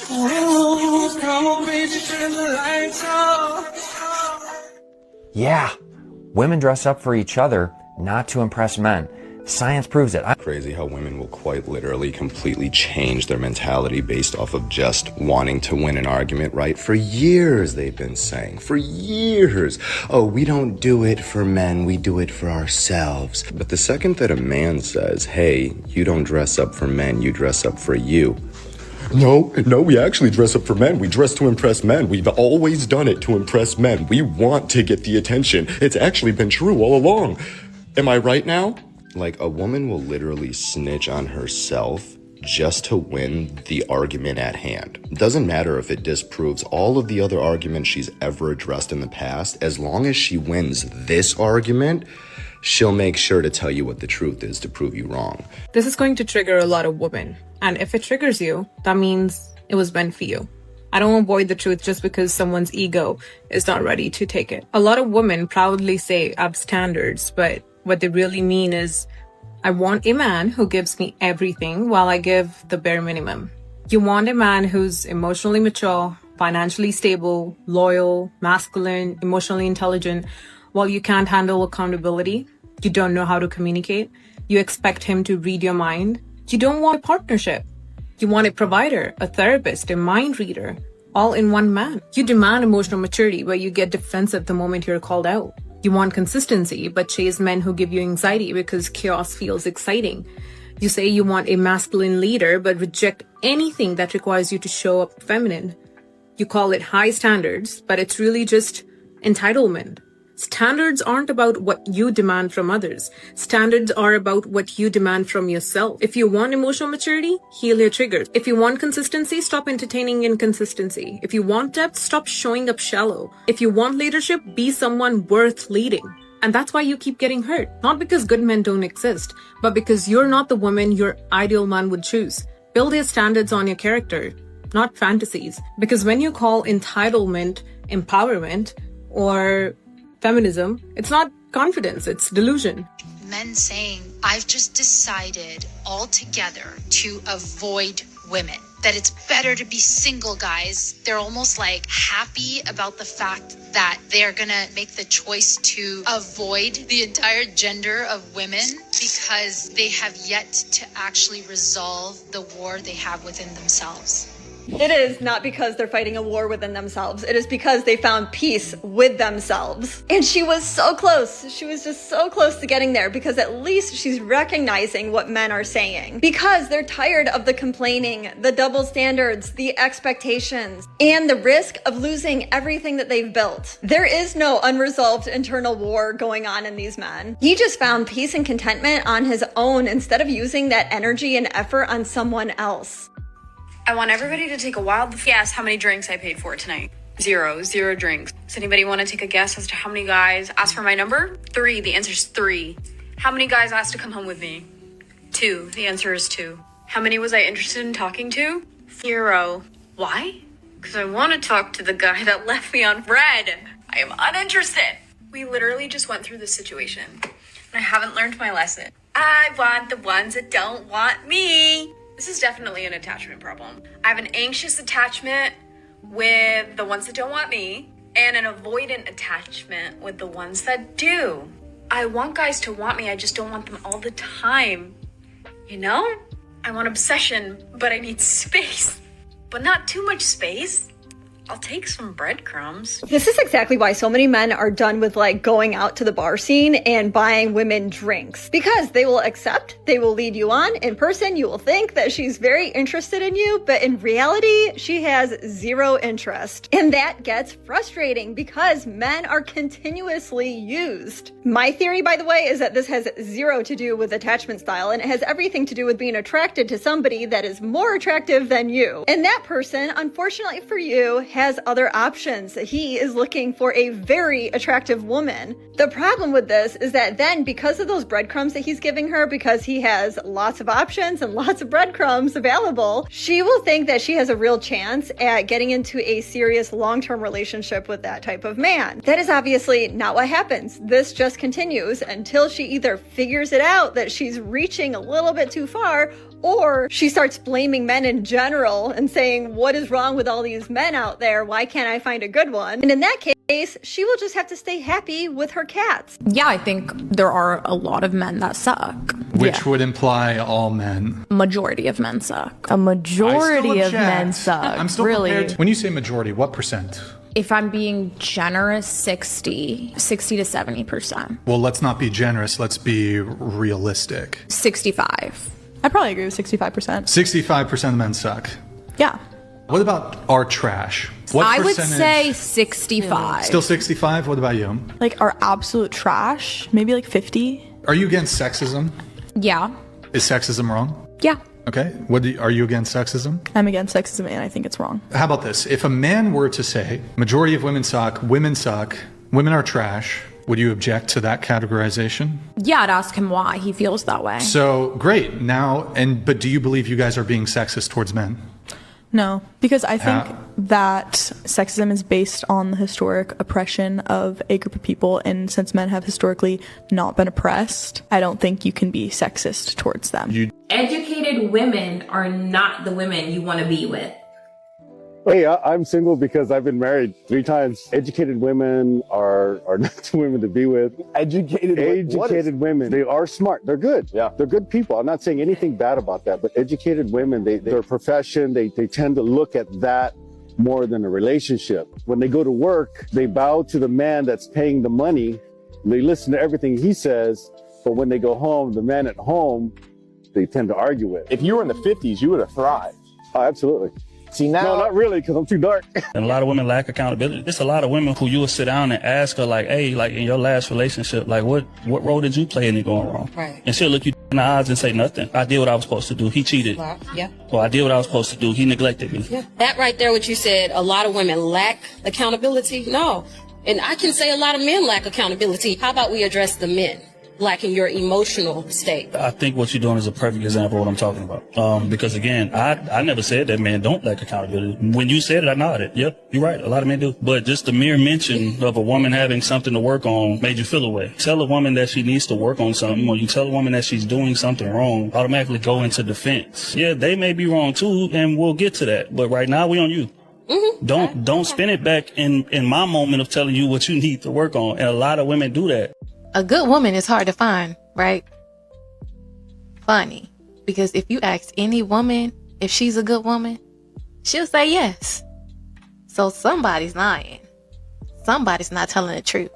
Ooh, come on, baby, turn the lights off. Yeah, women dress up for each other, not to impress men. Science proves it. Crazy how women will quite literally completely change their mentality based off of just wanting to win an argument, right? For years they've been saying, for years, oh, we don't do it for men, we do it for ourselves. But the second that a man says, hey, you don't dress up for men, you dress up for you. No, we actually dress up for men. We dress to impress men. We've always done it to impress men. We want to get the attention. It's actually been true all along. Am I right now? Like, a woman will literally snitch on herself just to win the argument at hand. It doesn't matter if it disproves all of the other arguments she's ever addressed in the past. As long as she wins this argument, she'll make sure to tell you what the truth is to prove you wrong. This is going to trigger a lot of women. And if it triggers you, that means it was meant for you. I don't avoid the truth just because someone's ego is not ready to take it. A lot of women proudly say I have standards, but what they really mean is, I want a man who gives me everything while I give the bare minimum. You want a man who's emotionally mature, financially stable, loyal, masculine, emotionally intelligent, while you can't handle accountability. You don't know how to communicate. You expect him to read your mind. You don't want a partnership. You want a provider, a therapist, a mind reader, all in one man. You demand emotional maturity where you get defensive the moment you're called out. You want consistency, but chase men who give you anxiety because chaos feels exciting. You say you want a masculine leader, but reject anything that requires you to show up feminine. You call it high standards, but it's really just entitlement. Standards aren't about what you demand from others. Standards are about what you demand from yourself. If you want emotional maturity, heal your triggers. If you want consistency, stop entertaining inconsistency. If you want depth, stop showing up shallow. If you want leadership, be someone worth leading. And that's why you keep getting hurt. Not because good men don't exist, but because you're not the woman your ideal man would choose. Build your standards on your character, not fantasies. Because when you call entitlement empowerment or feminism, it's not confidence, it's delusion. Men saying, I've just decided altogether to avoid women. That it's better to be single, guys. They're almost like happy about the fact that they're gonna make the choice to avoid the entire gender of women because they have yet to actually resolve the war they have within themselves. It is not because they're fighting a war within themselves. It is because they found peace with themselves. And she was so close. She was just so close to getting there because at least she's recognizing what men are saying. Because they're tired of the complaining, the double standards, the expectations, and the risk of losing everything that they've built. There is no unresolved internal war going on in these men. He just found peace and contentment on his own instead of using that energy and effort on someone else. I want everybody to take a wild guess how many drinks I paid for tonight. Zero drinks. Does anybody want to take a guess as to how many guys asked for my number? 3. The answer is 3. How many guys asked to come home with me? 2. The answer is 2. How many was I interested in talking to? 0. Why? Because I want to talk to the guy that left me on red. I am uninterested. We literally just went through this situation, and I haven't learned my lesson. I want the ones that don't want me. This is definitely an attachment problem. I have an anxious attachment with the ones that don't want me and an avoidant attachment with the ones that do. I want guys to want me, I just don't want them all the time. You know? I want obsession, but I need space. But not too much space. I'll take some breadcrumbs. This is exactly why so many men are done with going out to the bar scene and buying women drinks. Because they will accept, they will lead you on. In person, you will think that she's very interested in you, but in reality, she has 0 interest. And that gets frustrating because men are continuously used. My theory, by the way, is that this has 0 to do with attachment style, and it has everything to do with being attracted to somebody that is more attractive than you. And that person, unfortunately for you, has other options. He is looking for a very attractive woman. The problem with this is that then, because of those breadcrumbs that he's giving her, because he has lots of options and lots of breadcrumbs available, she will think that she has a real chance at getting into a serious long-term relationship with that type of man. That is obviously not what happens. This just continues until she either figures it out that she's reaching a little bit too far, or she starts blaming men in general and saying, what is wrong with all these men out there? Why can't I find a good one? And in that case, she will just have to stay happy with her cats. Yeah, I think there are a lot of men that suck. Which would imply all men. Majority of men suck. A majority of men object. suck. I'm still really. prepared. When you say majority, what percent? If I'm being generous, 60 to 70%. Well, let's not be generous. Let's be realistic. 65. I'd probably agree with 65%. 65% of men suck. Yeah. What about our trash? What I would percentage? say 65. Still 65? What about you? Like our absolute trash, maybe like 50. Are you against sexism? Yeah. Is sexism wrong? Yeah. Okay. Are you against sexism? I'm against sexism and I think it's wrong. How about this? If a man were to say, majority of women suck, women are trash, would you object to that categorization? Yeah, I'd ask him why he feels that way. So, great. But do you believe you guys are being sexist towards men? No, because I think that sexism is based on the historic oppression of a group of people, and since men have historically not been oppressed, I don't think you can be sexist towards them. Educated women are not the women you want to be with. Hey, I'm single because I've been married 3 times. Educated women are not the women to be with. Educated women. They are smart. They're good. Yeah. They're good people. I'm not saying anything bad about that, but educated women, their profession, they tend to look at that more than a relationship. When they go to work, they bow to the man that's paying the money. They listen to everything he says, but when they go home, the man at home, they tend to argue with. If you were in the 50s, you would have thrived. Oh, absolutely. See, now, no, not really, because I'm too dark. And a lot of women lack accountability. There's a lot of women who you will sit down and ask her, like, hey, like in your last relationship, like what role did you play in it going wrong? Right. And she'll look you in the eyes and say nothing. I did what I was supposed to do. He cheated. Yeah. Or I did what I was supposed to do. He neglected me. Yeah. That right there, what you said, a lot of women lack accountability. No. And I can say a lot of men lack accountability. How about we address the men lacking your emotional state? I think what you're doing is a perfect example of what I'm talking about. Because again, I never said that men don't lack accountability. When you said it, I nodded. Yep, you're right. A lot of men do. But just the mere mention of a woman having something to work on made you feel away. Tell a woman that she needs to work on something, or you tell a woman that she's doing something wrong, automatically go into defense. Yeah, they may be wrong too, and we'll get to that. But right now, we on you. Mm-hmm. Don't spin it back in my moment of telling you what you need to work on. And a lot of women do that. A good woman is hard to find, right? Funny. Because if you ask any woman if she's a good woman, she'll say yes. So somebody's lying. Somebody's not telling the truth.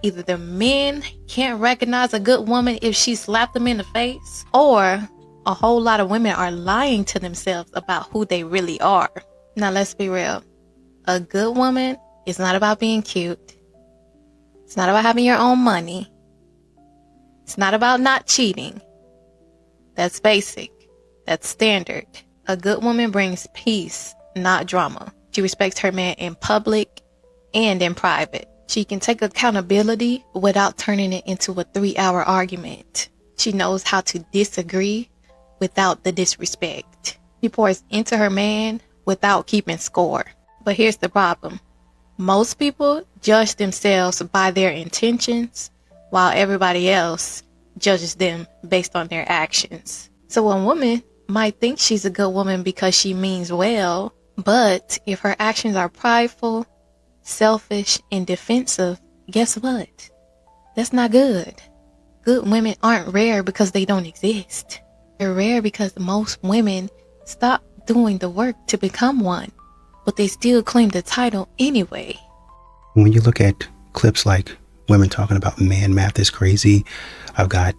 Either the men can't recognize a good woman if she slapped them in the face, or a whole lot of women are lying to themselves about who they really are. Now let's be real. A good woman is not about being cute. It's not about having your own money. It's not about not cheating. That's basic. That's standard. A good woman brings peace, not drama. She respects her man in public and in private. She can take accountability without turning it into a 3-hour argument. She knows how to disagree without the disrespect. She pours into her man without keeping score. But here's the problem. Most people judge themselves by their intentions, while everybody else judges them based on their actions. So a woman might think she's a good woman because she means well, but if her actions are prideful, selfish, and defensive, guess what? That's not good. Good women aren't rare because they don't exist. They're rare because most women stop doing the work to become one, but they still claim the title anyway. When you look at clips like women talking about man math is crazy, I've got,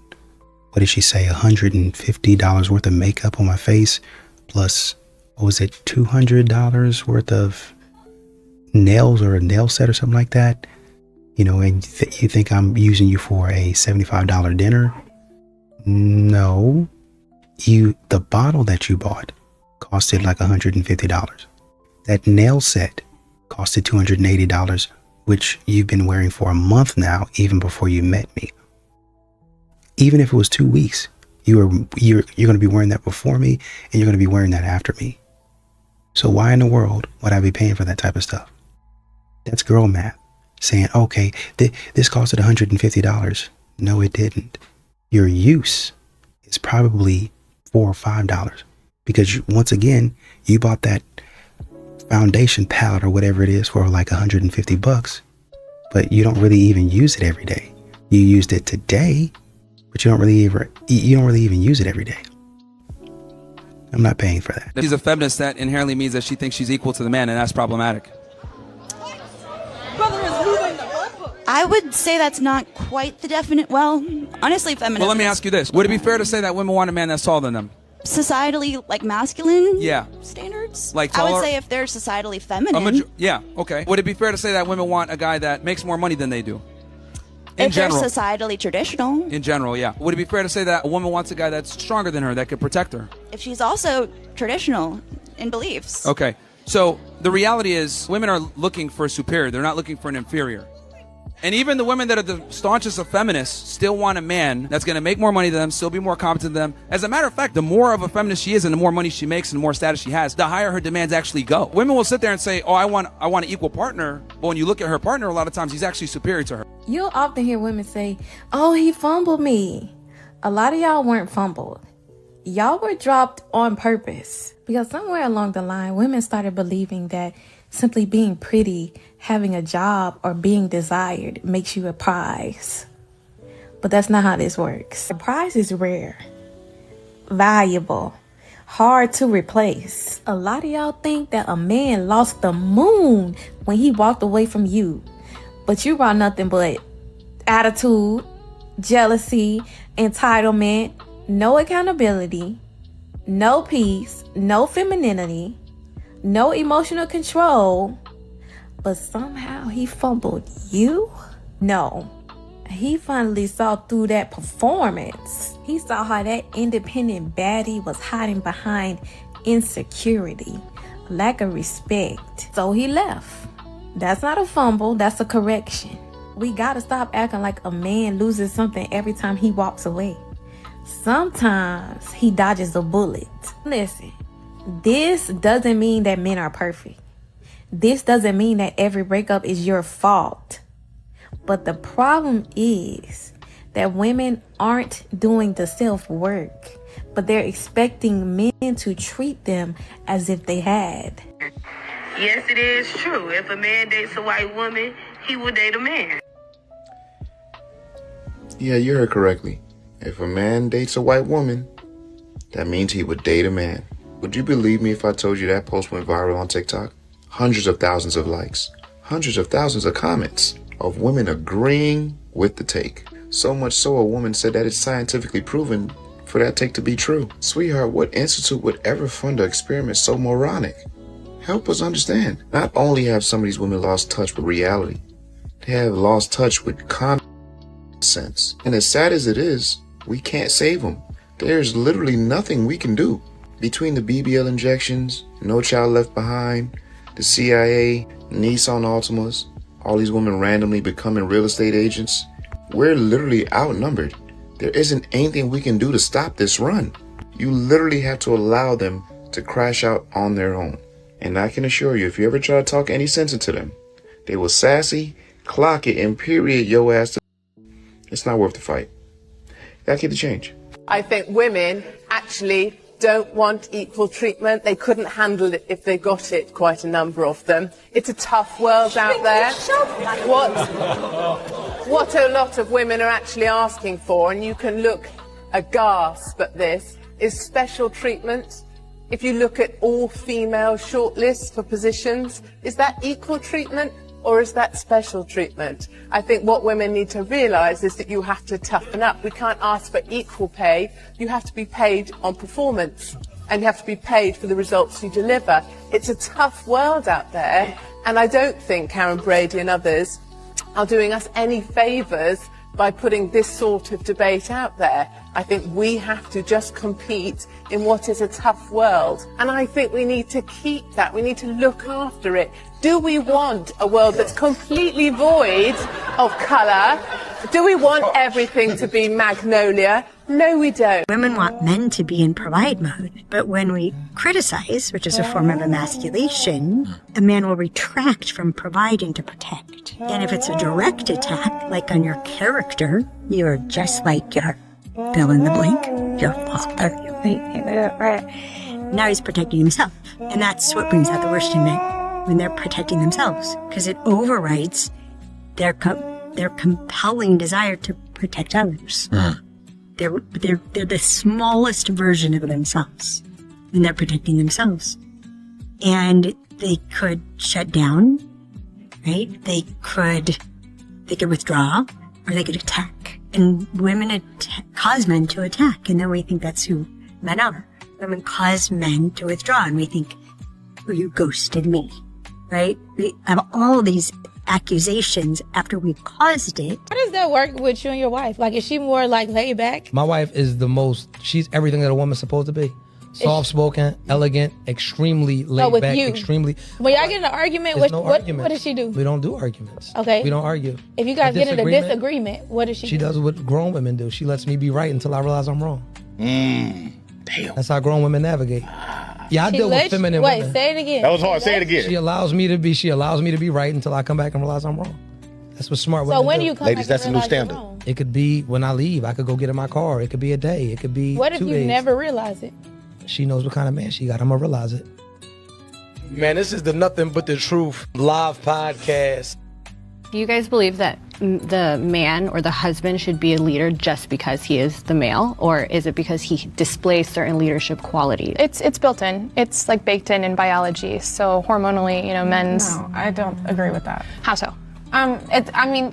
what did she say, $150 worth of makeup on my face, plus, what was it, $200 worth of nails or a nail set or something like that, you know, and you think I'm using you for a $75 dinner? No, the bottle that you bought costed like $150. That nail set costed $280, which you've been wearing for a month now, even before you met me. Even if it was 2 weeks, you're going to be wearing that before me, and you're going to be wearing that after me. So why in the world would I be paying for that type of stuff? That's girl math. Saying, okay, this costed $150. No, it didn't. Your use is probably $4 or $5 because once again, you bought that foundation palette or whatever it is for like $150, but you don't really even use it every day. You used it today, but you don't really even use it every day. I'm not paying for that. If she's a feminist, that inherently means that she thinks she's equal to the man, and that's problematic. I would say that's not quite the definite, well, honestly, feminist. Well, let me ask you this. Would it be fair to say that women want a man that's taller than them? Societally, like masculine Yeah. standards? Like I taller? would say if they're societally feminine. Yeah, okay. Would it be fair to say that women want a guy that makes more money than they do? In if general. they're societally traditional. In general, yeah. Would it be fair to say that a woman wants a guy that's stronger than her, that could protect her? If she's also traditional in beliefs. Okay. So the reality is women are looking for a superior. They're not looking for an inferior. And even the women that are the staunchest of feminists still want a man that's going to make more money than them, still be more competent than them. As a matter of fact, the more of a feminist she is and the more money she makes and the more status she has, the higher her demands actually go. Women will sit there and say, oh, I want an equal partner. But when you look at her partner, a lot of times he's actually superior to her. You'll often hear women say, oh, he fumbled me. A lot of y'all weren't fumbled. Y'all were dropped on purpose. Because somewhere along the line, women started believing that simply being pretty, having a job, or being desired makes you a prize. But that's not how this works. A prize is rare, valuable, hard to replace. A lot of y'all think that a man lost the moon when he walked away from you. But you brought nothing but attitude, jealousy, entitlement, no accountability, no peace, no femininity, no emotional control, but somehow he fumbled you? No. He finally saw through that performance. He saw how that independent baddie was hiding behind insecurity, lack of respect. So he left. That's not a fumble, that's a correction. We gotta stop acting like a man loses something every time he walks away. Sometimes he dodges a bullet. Listen. This doesn't mean that men are perfect. This doesn't mean that every breakup is your fault. But the problem is that women aren't doing the self-work, but they're expecting men to treat them as if they had. Yes, it is true. If a man dates a white woman, he will date a man. Yeah, you heard correctly. If a man dates a white woman, that means he would date a man. Would you believe me if I told you that post went viral on TikTok? Hundreds of thousands of likes, hundreds of thousands of comments of women agreeing with the take. So much so a woman said that it's scientifically proven for that take to be true. Sweetheart, what institute would ever fund an experiment so moronic? Help us understand. Not only have some of these women lost touch with reality, they have lost touch with common sense. And as sad as it is, we can't save them. There's literally nothing we can do. Between the BBL injections, No Child Left Behind, the CIA, Nissan Altimas, all these women randomly becoming real estate agents, we're literally outnumbered. There isn't anything we can do to stop this run. You literally have to allow them to crash out on their own. And I can assure you, if you ever try to talk any sense into them, they will sassy, clock it, and period your ass to. It's not worth the fight. Gotta keep the change. I think women actually don't want equal treatment. They couldn't handle it if they got it, quite a number of them. It's a tough world out there. What a lot of women are actually asking for, and you can look aghast at this, is special treatment. If you look at all female shortlists for positions, is that equal treatment or is that special treatment? I think what women need to realise is that you have to toughen up. We can't ask for equal pay. You have to be paid on performance and you have to be paid for the results you deliver. It's a tough world out there, and I don't think Karen Brady and others are doing us any favours by putting this sort of debate out there. I think we have to just compete in what is a tough world. And I think we need to keep that. We need to look after it. Do we want a world that's completely void of colour? Do we want everything to be magnolia? No, we don't. Women want men to be in provide mode, but when we criticize, which is a form of emasculation, a man will retract from providing to protect. And if it's a direct attack, like on your character, you're just like your fill in the blank, your father, right? Now he's protecting himself. And that's what brings out the worst in men, when they're protecting themselves, because it overrides their compelling desire to protect others. They're the smallest version of themselves, and they're protecting themselves. And they could shut down, right? They could withdraw, or they could attack. And women cause men to attack, and then we think that's who men are. Women cause men to withdraw, and we think, oh, you ghosted me, right? We have all these accusations after we've caused it. How does that work with you and your wife? Like, is she more like laid back? My wife is she's everything that a woman's supposed to be. Soft-spoken, elegant, extremely laid back, extremely. When y'all get in an argument, what does she do? We don't do arguments. Okay. We don't argue. If you guys get in a disagreement, what does she do? She does what grown women do. She lets me be right until I realize I'm wrong. Damn. That's how grown women navigate. Yeah, I deal with feminine women. Wait, say it again. That was hard. Say it again. She allows me to be right until I come back and realize I'm wrong. That's what smart women do. So when do you come Ladies, back that's and a new realize standard. you're wrong? It could be when I leave. I could go get in my car. It could be a day. It could be What if 2 you days. never realize it? She knows what kind of man she got. I'm going to realize it. Man, this is the Nothing But the Truth live podcast. Do you guys believe that the man or the husband should be a leader just because he is the male, or is it because he displays certain leadership qualities? It's built in. It's like baked in biology. So hormonally, men's. No, I don't agree with that. How so?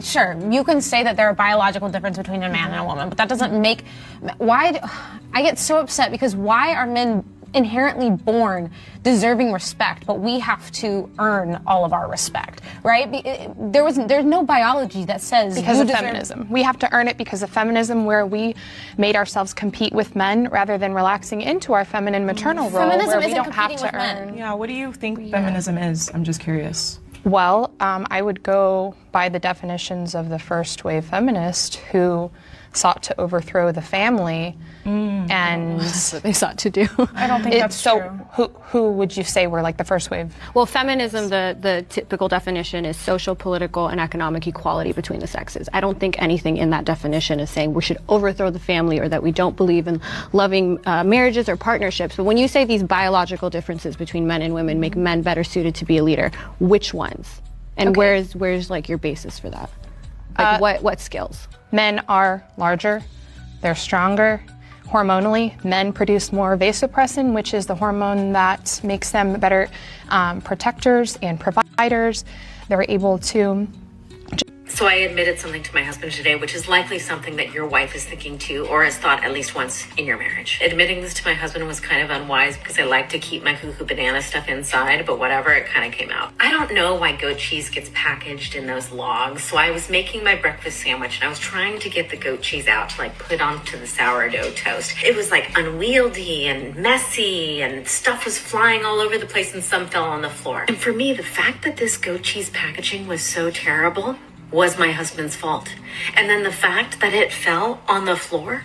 Sure, you can say that there are biological difference between a man and a woman, but that doesn't make. I get so upset because why are men inherently born deserving respect, but we have to earn all of our respect, right? There's no biology that says Because of feminism. We have to earn it because of feminism, where we made ourselves compete with men rather than relaxing into our feminine maternal role, where we don't have to earn. Yeah, what do you think feminism is? I'm just curious. Well, I would go by the definitions of the first wave feminist who sought to overthrow the family, and That's what they sought to do. I don't think that's so true. Who would you say were like the first wave? Well, feminism, the typical definition is social, political, and economic equality between the sexes. I don't think anything in that definition is saying we should overthrow the family or that we don't believe in loving marriages or partnerships. But when you say these biological differences between men and women make men better suited to be a leader, which ones? And where's like your basis for that? Like what skills? Men are larger, they're stronger. Hormonally, men produce more vasopressin, which is the hormone that makes them better protectors and providers. They're able to. So I admitted something to my husband today, which is likely something that your wife is thinking too, or has thought at least once in your marriage. Admitting this to my husband was kind of unwise because I like to keep my hoo-hoo banana stuff inside, but whatever, it kind of came out. I don't know why goat cheese gets packaged in those logs, so I was making my breakfast sandwich and I was trying to get the goat cheese out to put onto the sourdough toast. It was unwieldy and messy and stuff was flying all over the place and some fell on the floor. And for me, the fact that this goat cheese packaging was so terrible was my husband's fault. And then the fact that it fell on the floor,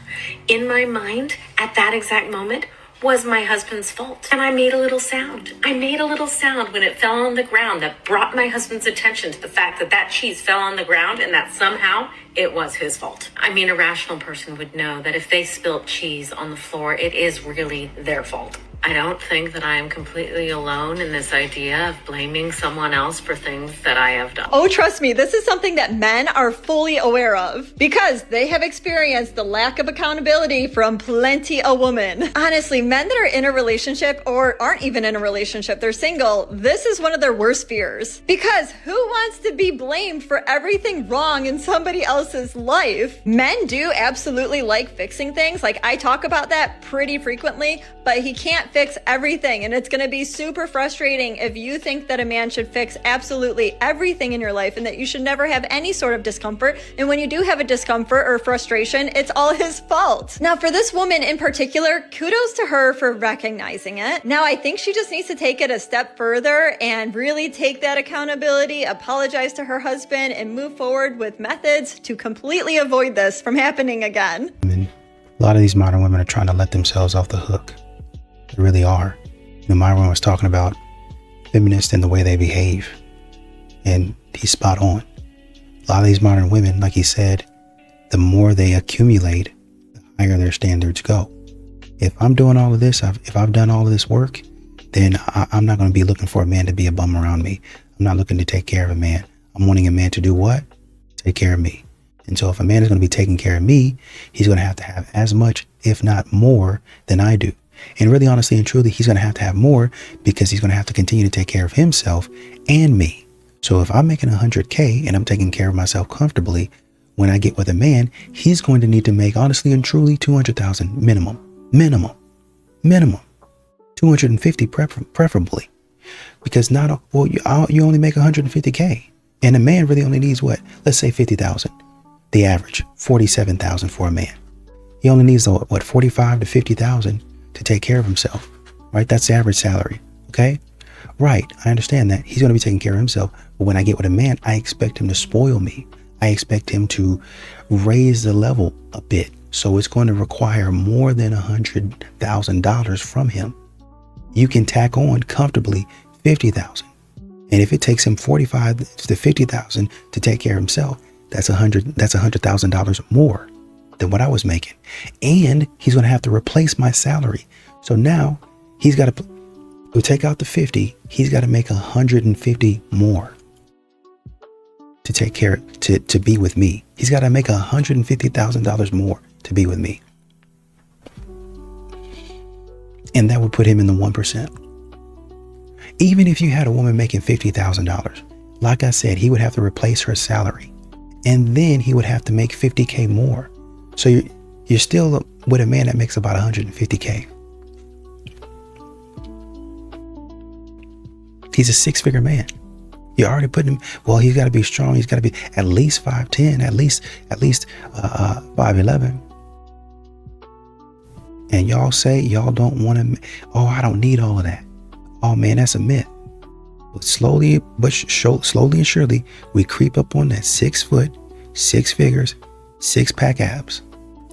in my mind, at that exact moment, was my husband's fault. And I made a little sound. I made a little sound when it fell on the ground that brought my husband's attention to the fact that that cheese fell on the ground and that somehow it was his fault. I mean, a rational person would know that if they spilt cheese on the floor, it is really their fault. I don't think that I am completely alone in this idea of blaming someone else for things that I have done. Oh, trust me, this is something that men are fully aware of because they have experienced the lack of accountability from plenty of women. Honestly, men that are in a relationship or aren't even in a relationship, they're single, this is one of their worst fears. Because who wants to be blamed for everything wrong in somebody else's life? Men do absolutely like fixing things. I talk about that pretty frequently, but he can't fix everything. And it's going to be super frustrating if you think that a man should fix absolutely everything in your life and that you should never have any sort of discomfort. And when you do have a discomfort or frustration, it's all his fault. Now, for this woman in particular, kudos to her for recognizing it. Now, I think she just needs to take it a step further and really take that accountability, apologize to her husband, and move forward with methods to completely avoid this from happening again. A lot of these modern women are trying to let themselves off the hook. They really are. You know, Myron was talking about feminists and the way they behave, and he's spot on. A lot of these modern women, like he said, the more they accumulate, the higher their standards go. If I'm doing all of this, if I've done all of this work, then I'm not going to be looking for a man to be a bum around me. I'm not looking to take care of a man. I'm wanting a man to do what? Take care of me. And so if a man is going to be taking care of me, he's going to have as much, if not more, than I do. And really, honestly and truly, he's going to have more because he's going to have to continue to take care of himself and me. So if I'm making $100K and I'm taking care of myself comfortably, when I get with a man, he's going to need to make, honestly and truly, $200,000 minimum. 250 preferably. Because you only make $150K. And a man really only needs what? Let's say $50,000. The average, $47,000 for a man. He only needs what, $45,000 to $50,000 to take care of himself, right? That's the average salary, okay? Right, I understand that. He's going to be taking care of himself. But when I get with a man, I expect him to spoil me. I expect him to raise the level a bit. So it's going to require more than $100,000 from him. You can tack on comfortably $50,000. And if it takes him $45,000 to $50,000 to take care of himself, that's $100,000 more than what I was making. And he's going to have to replace my salary. So now he's got to take out the 50. He's got to make 150 more to take care, to be with me. He's got to make $150,000 more to be with me. And that would put him in the 1%. Even if you had a woman making $50,000, like I said, he would have to replace her salary. And then he would have to make $50K more. So you're still with a man that makes about $150K. He's a six-figure man. You're already putting him, well, he's got to be strong. He's got to be at least 5'10", at least 5'11". And y'all say y'all don't want to, I don't need all of that. Oh man, that's a myth. But slowly and surely, we creep up on that 6 foot, 6 figures, 6-pack abs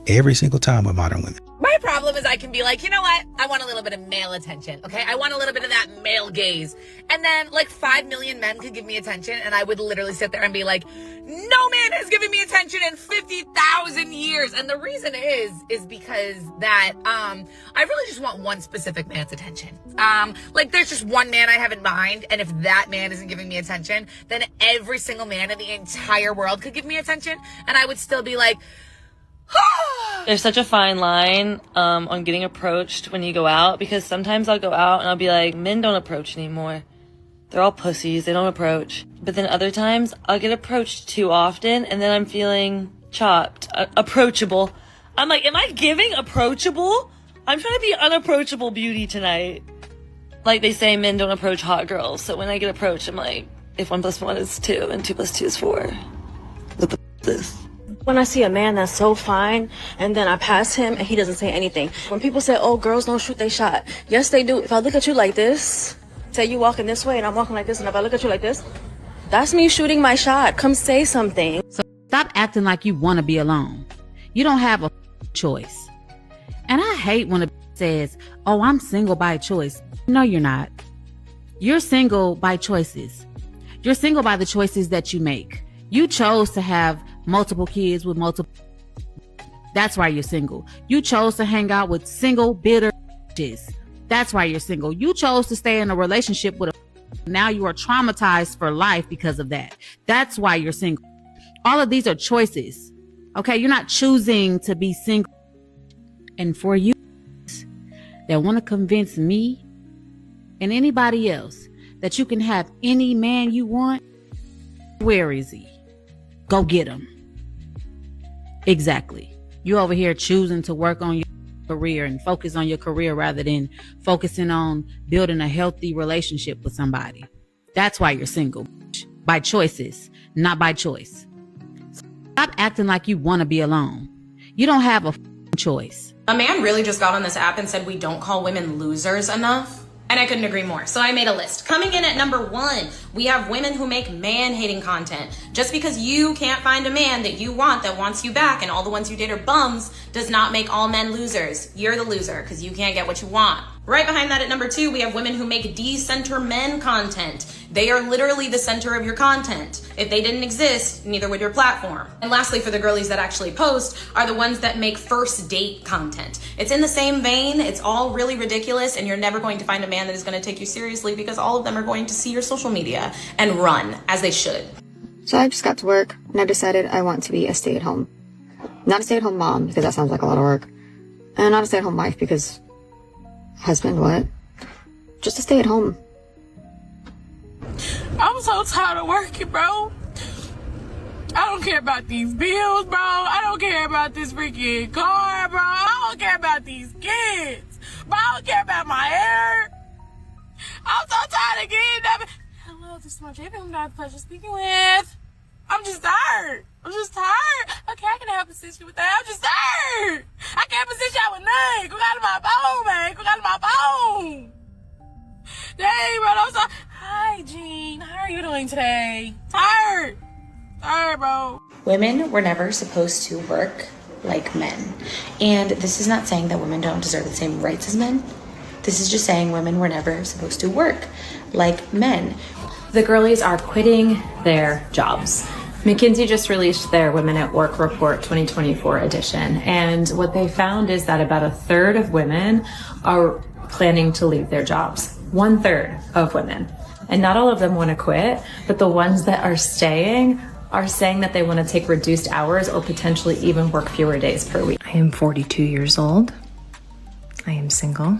every single time with modern women. My problem is I can be like, you know what? I want a little bit of male attention, okay? I want a little bit of that male gaze. And then like 5 million men could give me attention and I would literally sit there and be like, no man has given me attention in 50,000 years. And the reason is because that I really just want one specific man's attention. Like there's just one man I have in mind, and if that man isn't giving me attention, then every single man in the entire world could give me attention, and I would still be like, there's such a fine line on getting approached when you go out, because sometimes I'll go out and I'll be like, men don't approach anymore. They're all pussies. They don't approach. But then other times I'll get approached too often and then I'm feeling chopped, approachable. I'm like, am I giving approachable? I'm trying to be unapproachable beauty tonight. Like they say, men don't approach hot girls. So when I get approached, I'm like, if 1 + 1 is 2 and 2 + 2 is 4. What the f is this? When I see a man that's so fine and then I pass him and he doesn't say anything. When people say, oh, girls don't shoot they shot. Yes, they do. If I look at you like this, say you walking this way and I'm walking like this, and if I look at you like this, that's me shooting my shot. Come say something. So stop acting like you want to be alone. You don't have a choice. And I hate when a says, oh, I'm single by choice. No, you're not. You're single by choices. You're single by the choices that you make. You chose to have multiple kids with multiple. That's why you're single. You chose to hang out with single, bitter bitches. That's why you're single. You chose to stay in a relationship with a. Now you are traumatized for life because of that. That's why you're single. All of these are choices. Okay, you're not choosing to be single. And for you that want to convince me and anybody else that you can have any man you want, where is he? Go get him. Exactly. You over here choosing to work on your career and focus on your career rather than focusing on building a healthy relationship with somebody. That's why you're single. By choices, not by choice. Stop acting like you want to be alone. You don't have a choice. A man really just got on this app and said we don't call women losers enough. And I couldn't agree more. So I made a list. Coming in at number 1, we have women who make man-hating content. Just because you can't find a man that you want that wants you back and all the ones you date are bums does not make all men losers. You're the loser because you can't get what you want. Right behind that at number 2, we have women who make de-center men content. They are literally the center of your content. If they didn't exist, neither would your platform. And lastly, for the girlies that actually post, are the ones that make first date content. It's in the same vein, it's all really ridiculous, and you're never going to find a man that is going to take you seriously because all of them are going to see your social media and run, as they should. So I just got to work, and I decided I want to be a stay-at-home. Not a stay-at-home mom, because that sounds like a lot of work. And not a stay-at-home wife, because... husband, what? Just to stay at home. I'm so tired of working, bro. I don't care about these bills, bro. I don't care about this freaking car, bro. I don't care about these kids. But I don't care about my hair. I'm so tired of getting up. Hello, this is my JB. I'm not a pleasure speaking with. I'm just tired. Okay, I can help assist you with that. I'm just tired. I can't assist y'all with nothing. Go out of my phone, man. Go out of my phone. Dang, bro. I'm so... Hi, Jean. How are you doing today? Tired, bro. Women were never supposed to work like men. And this is not saying that women don't deserve the same rights as men. This is just saying women were never supposed to work like men. The girlies are quitting their jobs. McKinsey just released their Women at Work Report 2024 edition. And what they found is that about 1/3 of women are planning to leave their jobs. 1/3 of women. And not all of them want to quit, but the ones that are staying are saying that they want to take reduced hours or potentially even work fewer days per week. I am 42 years old. I am single.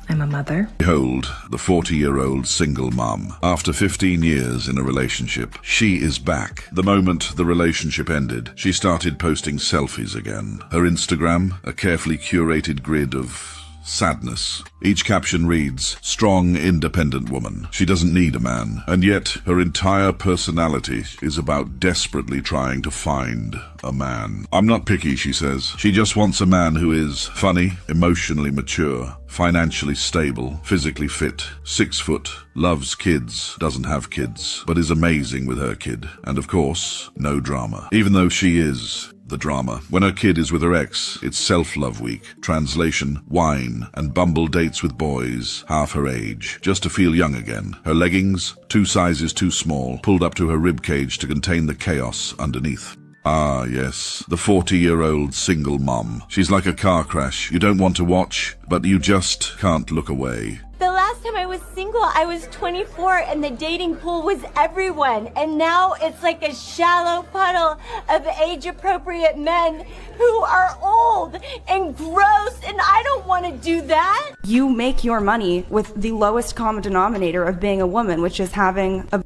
I'm a mother. Behold, the 40-year-old single mom. After 15 years in a relationship, she is back. The moment the relationship ended, she started posting selfies again. Her Instagram, a carefully curated grid of sadness. Each caption reads, "Strong, independent woman. She doesn't need a man." And yet, her entire personality is about desperately trying to find a man. "I'm not picky," she says. She just wants a man who is funny, emotionally mature, financially stable, physically fit, 6 foot, loves kids, doesn't have kids, but is amazing with her kid. And of course, no drama. Even though she is the drama. When her kid is with her ex, it's self-love week. Translation, wine, and bumble dates with boys half her age, just to feel young again. Her leggings, 2 sizes too small, pulled up to her ribcage to contain the chaos underneath. Ah, yes, the 40-year-old single mom. She's like a car crash you don't want to watch, but you just can't look away. The last time I was single, I was 24 and the dating pool was everyone. And now it's like a shallow puddle of age-appropriate men who are old and gross, and I don't want to do that. You make your money with the lowest common denominator of being a woman, which is having a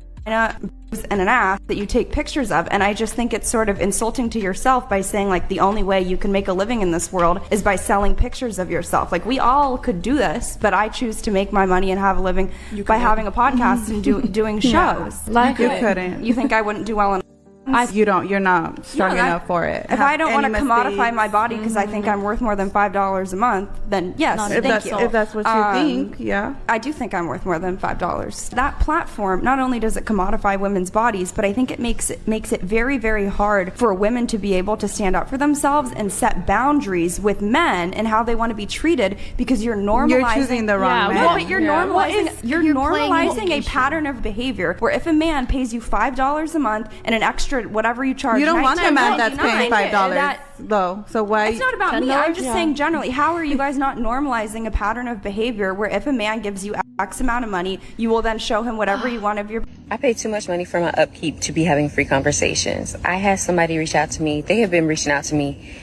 and an ass that you take pictures of, and I just think it's sort of insulting to yourself by saying like the only way you can make a living in this world is by selling pictures of yourself. Like we all could do this, but I choose to make my money and have a living by having a podcast and doing shows. Yeah. Like you couldn't. You think I wouldn't do well in you're not strong enough for it. If I don't want to commodify my body because I think I'm worth more than $5 a month, then yes, thank you. If that's what you think, yeah. I do think I'm worth more than $5. That platform, not only does it commodify women's bodies, but I think it makes it very, very hard for women to be able to stand up for themselves and set boundaries with men and how they want to be treated, because you're normalizing. You're choosing the wrong man. No, but you're normalizing a pattern of behavior where if a man pays you $5 a month and an extra whatever you charge, you don't want a man that's paying $5 though. So why? It's not about me. I'm just saying generally. How are you guys not normalizing a pattern of behavior where if a man gives you X amount of money, you will then show him whatever you want of your. I pay too much money for my upkeep to be having free conversations. I had somebody reach out to me. They have been reaching out to me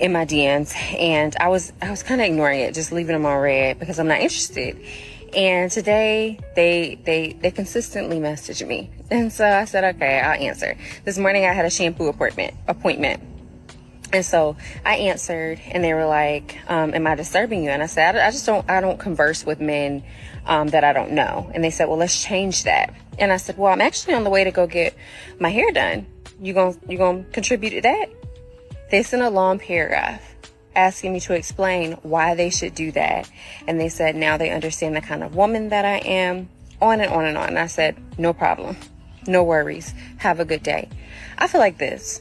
in my DMs, and I was kind of ignoring it, just leaving them on red because I'm not interested. And today they consistently message me. And so I said, okay, I'll answer. This morning I had a shampoo appointment. And so I answered, and they were like, am I disturbing you? And I said, I don't converse with men that I don't know. And they said, well, let's change that. And I said, well, I'm actually on the way to go get my hair done. You gonna contribute to that? They sent a long paragraph asking me to explain why they should do that. And they said, now they understand the kind of woman that I am, on and on and on. And I said, no problem. No worries. Have a good day. I feel like this.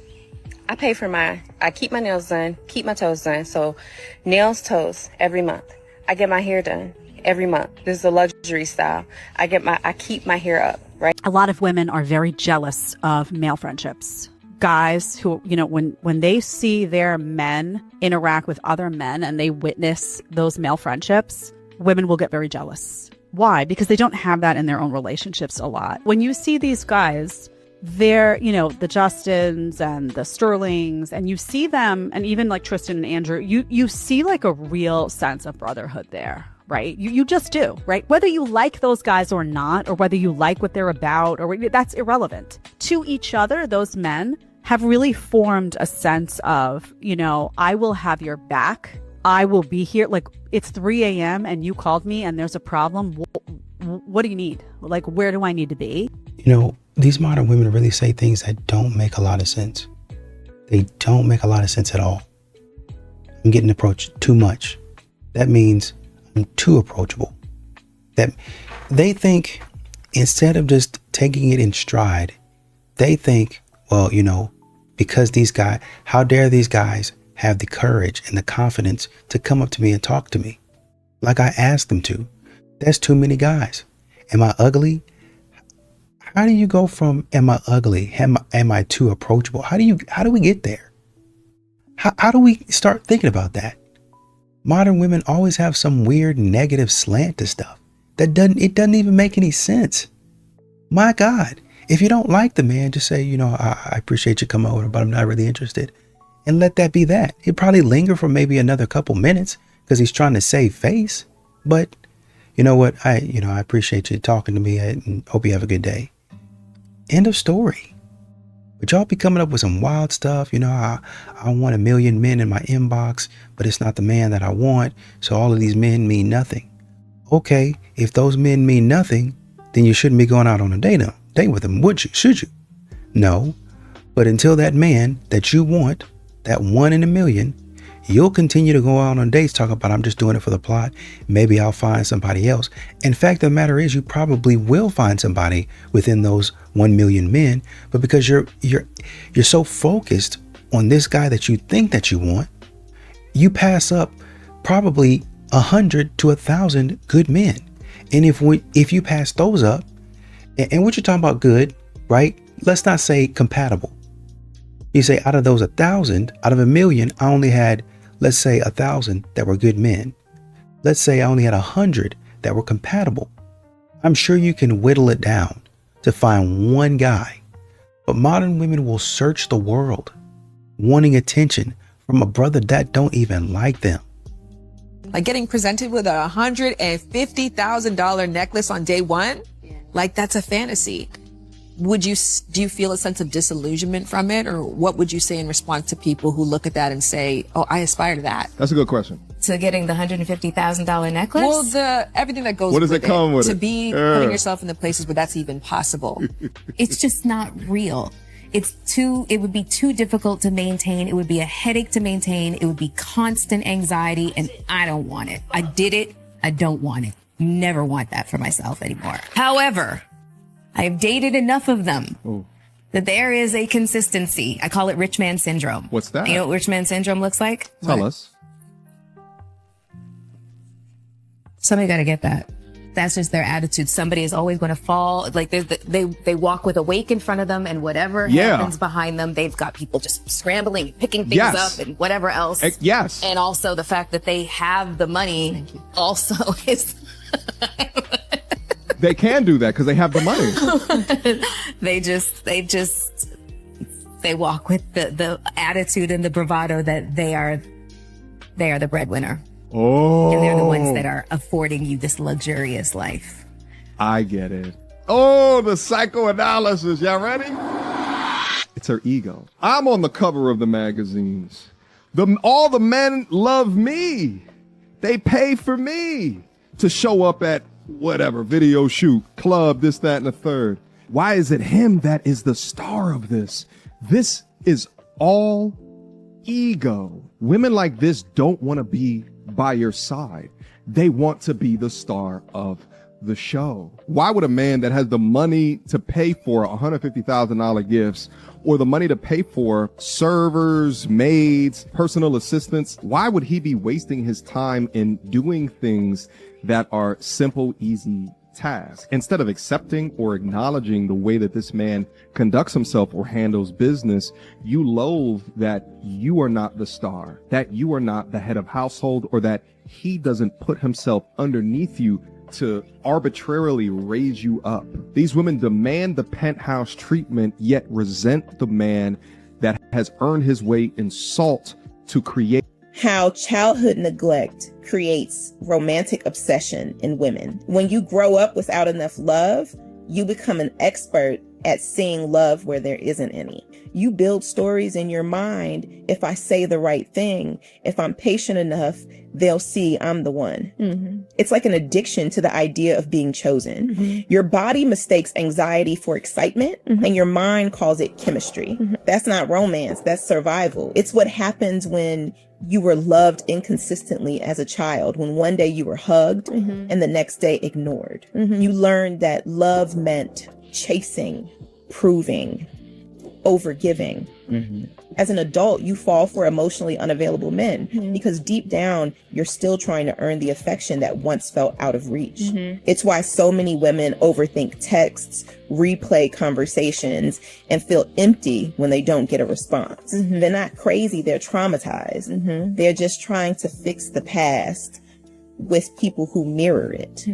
I keep my nails done, keep my toes done. So nails, toes, every month. I get my hair done every month. This is a luxury style. I keep my hair up, right? A lot of women are very jealous of male friendships. Guys who, you know, when they see their men interact with other men and they witness those male friendships, women will get very jealous. Why? Because they don't have that in their own relationships a lot. When you see these guys, they're, you know, the Justins and the Sterlings, and you see them, and even like Tristan and Andrew, you see like a real sense of brotherhood there, right? You just do, right? Whether you like those guys or not, or whether you like what they're about, or that's irrelevant. To each other, those men have really formed a sense of, you know, I will have your back. I will be here. Like, it's 3 a.m. and you called me and there's a problem. What do you need? Like, where do I need to be? You know, these modern women really say things that don't make a lot of sense. They don't make a lot of sense at all. I'm getting approached too much. That means I'm too approachable. That they think, instead of just taking it in stride, they think, well, you know, because these guys, how dare these guys have the courage and the confidence to come up to me and talk to me like I asked them to. That's too many guys. Am I ugly? How do you go from am I ugly? Am I too approachable? How do we get there? How do we start thinking about that? Modern women always have some weird negative slant to stuff that doesn't even make any sense. My God, if you don't like the man, just say, you know, I appreciate you coming over, but I'm not really interested. And let that be that. He'll probably linger for maybe another couple minutes because he's trying to save face. But you know what? I appreciate you talking to me and hope you have a good day. End of story. But y'all be coming up with some wild stuff. You know, I want 1 million men in my inbox, but it's not the man that I want. So all of these men mean nothing. Okay, if those men mean nothing, then you shouldn't be going out on a date with them, would you? Should you? No. But until that man that you want, that 1 in a million, you'll continue to go out on dates talking about, I'm just doing it for the plot. Maybe I'll find somebody else. In fact, the matter is, you probably will find somebody within those 1 million men, but because you're so focused on this guy that you think that you want, you pass up probably 100 to 1,000 good men. And if you pass those up, and what you're talking about good, right? Let's not say compatible. You say out of those 1,000, out of 1 million, I only had, let's say 1,000 that were good men. Let's say I only had 100 that were compatible. I'm sure you can whittle it down to find one guy. But modern women will search the world wanting attention from a brother that don't even like them. Like getting presented with a $150,000 necklace on day one, like that's a fantasy. Do you feel a sense of disillusionment from it? Or what would you say in response to people who look at that and say, oh, I aspire to that? That's a good question. To getting the $150,000 necklace? Well, everything that goes with it. What does it come with to it? be putting yourself in the places where that's even possible. It's just not real. It would be too difficult to maintain. It would be a headache to maintain. It would be constant anxiety, and I don't want it. I did it. I don't want it. Never want that for myself anymore. However, I have dated enough of them that there is a consistency. I call it rich man syndrome. What's that? You know what rich man syndrome looks like? Tell us. Somebody got to get that. That's just their attitude. Somebody is always going to fall. Like they walk with a wake in front of them, and whatever happens behind them, they've got people just scrambling, picking things up, and whatever else. Yes. And also the fact that they have the money also is. They can do that because they have the money. They walk with the attitude and the bravado that they are the breadwinner. Oh. And they're the ones that are affording you this luxurious life. I get it. Oh, the psychoanalysis. Y'all ready? It's her ego. I'm on the cover of the magazines. All the men love me. They pay for me to show up at whatever, video shoot, club, this, that, and the third. Why is it him that is the star of this? This is all ego. Women like this don't want to be by your side. They want to be the star of the show. Why would a man that has the money to pay for $150,000 gifts or the money to pay for servers, maids, personal assistants, why would he be wasting his time in doing things that are simple, easy tasks instead of accepting or acknowledging the way that this man conducts himself or handles business? You loathe that you are not the star, that you are not the head of household, or that he doesn't put himself underneath you to arbitrarily raise you up. These women demand the penthouse treatment, yet resent the man that has earned his weight in salt to create. How childhood neglect creates romantic obsession in women. When you grow up without enough love, you become an expert at seeing love where there isn't any. You build stories in your mind. If I say the right thing, if I'm patient enough, they'll see I'm the one. Mm-hmm. It's like an addiction to the idea of being chosen. Mm-hmm. Your body mistakes anxiety for excitement, and your mind calls it chemistry. Mm-hmm. That's not romance. That's survival. It's what happens when you were loved inconsistently as a child, when one day you were hugged and the next day ignored. You learned that love meant chasing, proving, overgiving. As an adult, you fall for emotionally unavailable men because deep down, you're still trying to earn the affection that once felt out of reach. It's why so many women overthink texts, replay conversations, and feel empty when they don't get a response. They're not crazy, they're traumatized. They're just trying to fix the past with people who mirror it.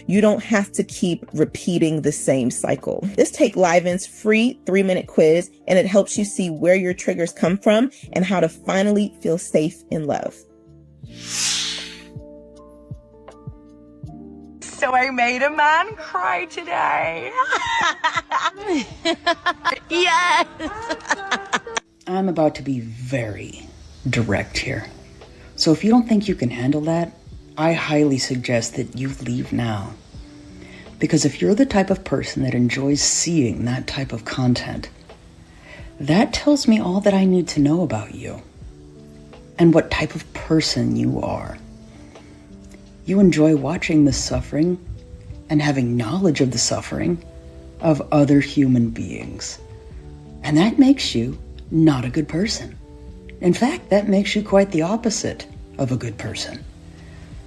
You don't have to keep repeating the same cycle. This Take Liven's free 3-minute quiz, and it helps you see where your triggers come from and how to finally feel safe in love. So I made a man cry today. Yes. I'm about to be very direct here. So if you don't think you can handle that, I highly suggest that you leave now. Because if you're the type of person that enjoys seeing that type of content, that tells me all that I need to know about you and what type of person you are. You enjoy watching the suffering and having knowledge of the suffering of other human beings. And that makes you not a good person. In fact, that makes you quite the opposite of a good person.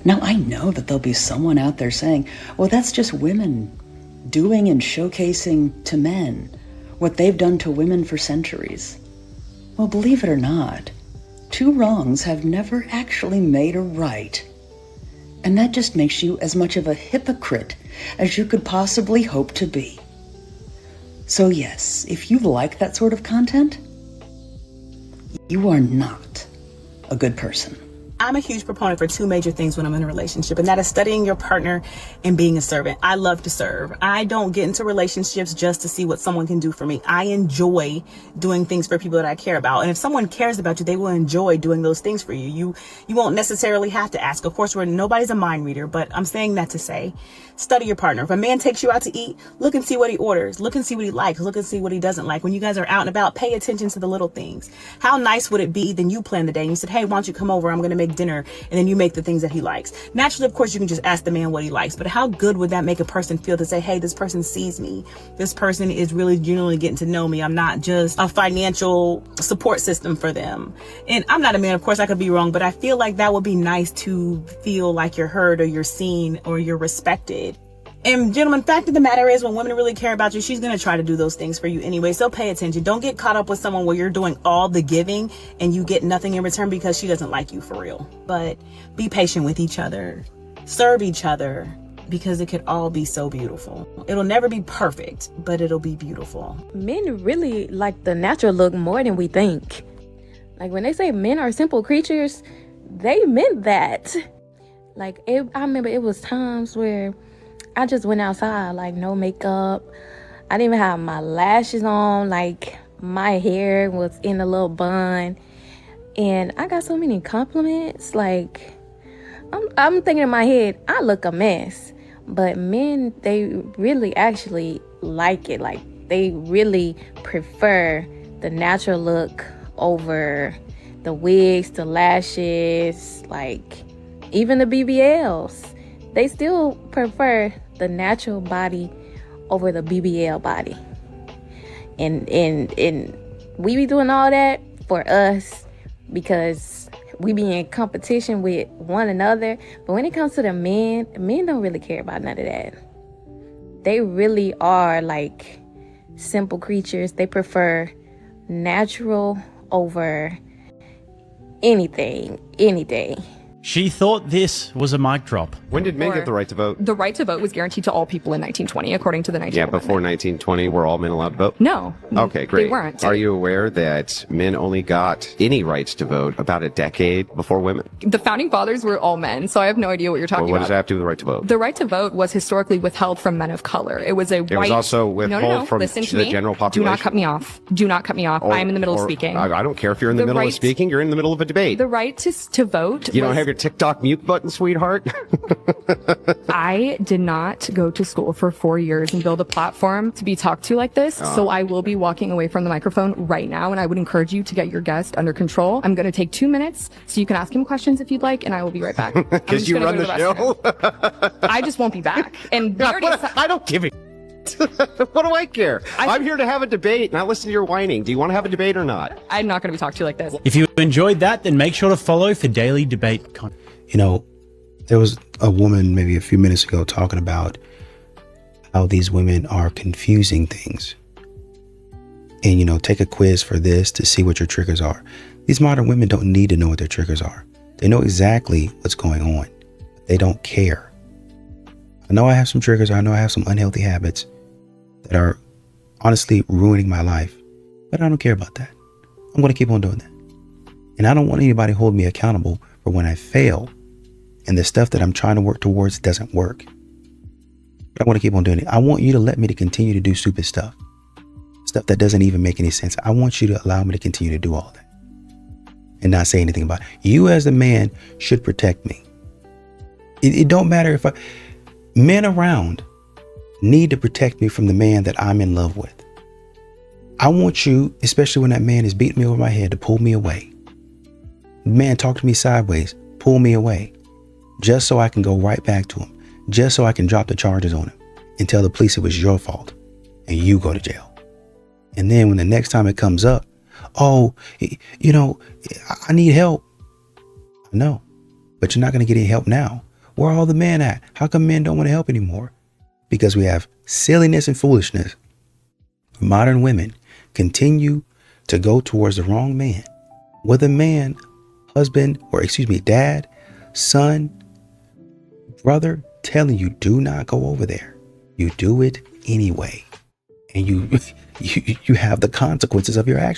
Now, I know that there'll be someone out there saying, well, that's just women doing and showcasing to men what they've done to women for centuries. Well, believe it or not, 2 wrongs have never actually made a right. And that just makes you as much of a hypocrite as you could possibly hope to be. So yes, if you like that sort of content, you are not a good person. I'm a huge proponent for 2 major things when I'm in a relationship, and that is studying your partner and being a servant. I love to serve. I don't get into relationships just to see what someone can do for me. I enjoy doing things for people that I care about. And if someone cares about you, they will enjoy doing those things for you. You won't necessarily have to ask. Of course, nobody's a mind reader, but I'm saying that to say, study your partner. If a man takes you out to eat, look and see what he orders. Look and see what he likes. Look and see what he doesn't like. When you guys are out and about, pay attention to the little things. How nice would it be then you plan the day and you said, hey, why don't you come over? I'm going to make dinner. And then you make the things that he likes. Naturally, of course, you can just ask the man what he likes. But how good would that make a person feel to say, hey, this person sees me. This person is really genuinely getting to know me. I'm not just a financial support system for them. And I'm not a man. Of course, I could be wrong. But I feel like that would be nice to feel like you're heard or you're seen or you're respected. And gentlemen, fact of the matter is, when women really care about you, she's going to try to do those things for you anyway. So pay attention. Don't get caught up with someone where you're doing all the giving and you get nothing in return because she doesn't like you for real. But be patient with each other. Serve each other, because it could all be so beautiful. It'll never be perfect, but it'll be beautiful. Men really like the natural look more than we think. Like when they say men are simple creatures, they meant that. Like I remember it was times where I just went outside, like no makeup. I didn't even have my lashes on, like my hair was in a little bun. And I got so many compliments. Like, I'm thinking in my head, I look a mess. But men, they really actually like it. Like, they really prefer the natural look over the wigs, the lashes, like even the BBLs. They still prefer the natural body over the BBL body. And we be doing all that for us because we be in competition with one another. But when it comes to the men don't really care about none of that. They really are like simple creatures. They prefer natural over anything, any day. She thought this was a mic drop. When did men get the right to vote? The right to vote was guaranteed to all people in 1920, according to the 1920. Yeah, before 1920, were all men allowed to vote? No. Okay, great. They weren't. Are you aware that men only got any rights to vote about a decade before women? The founding fathers were all men, so I have no idea what you're talking Well, what about. does that have to do with the right to vote? The right to vote was historically withheld from men of color. It was a white... It was also withheld from Listen to the me. general population. Do not cut me off. Do not cut me off. I am in the middle of speaking. I don't care if you're in the middle of speaking. You're in the middle of a debate. The right to vote You don't have your TikTok mute button, sweetheart? I did not go to school for 4 years and build a platform to be talked to like this. So I will be walking away from the microphone right now, and I would encourage you to get your guest under control. I'm going to take 2 minutes so you can ask him questions if you'd like, and I will be right back. Because you run the show? I just won't be back. And I don't give a what do I care? I'm here to have a debate, not listen to your whining. Do you want to have a debate or not? I'm not going to be talked to like this. If you enjoyed that, then make sure to follow for daily debate content. You know, there was a woman maybe a few minutes ago talking about how these women are confusing things. And, you know, take a quiz for this to see what your triggers are. These modern women don't need to know what their triggers are. They know exactly what's going on. They don't care. I know I have some triggers. I know I have some unhealthy habits that are honestly ruining my life. But I don't care about that. I'm going to keep on doing that. And I don't want anybody to hold me accountable for when I fail and the stuff that I'm trying to work towards doesn't work. But I want to keep on doing it. I want you to let me to continue to do stupid stuff. Stuff that doesn't even make any sense. I want you to allow me to continue to do all that and not say anything about it. You as the man should protect me. It don't matter if men around need to protect me from the man that I'm in love with. I want you, especially when that man is beating me over my head, to pull me away. Man, talk to me sideways, pull me away, just so I can go right back to him, just so I can drop the charges on him and tell the police it was your fault and you go to jail. And then when the next time it comes up, oh, you know, I need help. I know, but you're not going to get any help now. Where are all the men at? How come men don't want to help anymore? Because we have silliness and foolishness. Modern women continue to go towards the wrong man. With a man, husband, or dad, son, brother, telling you do not go over there. You do it anyway. And you have the consequences of your actions.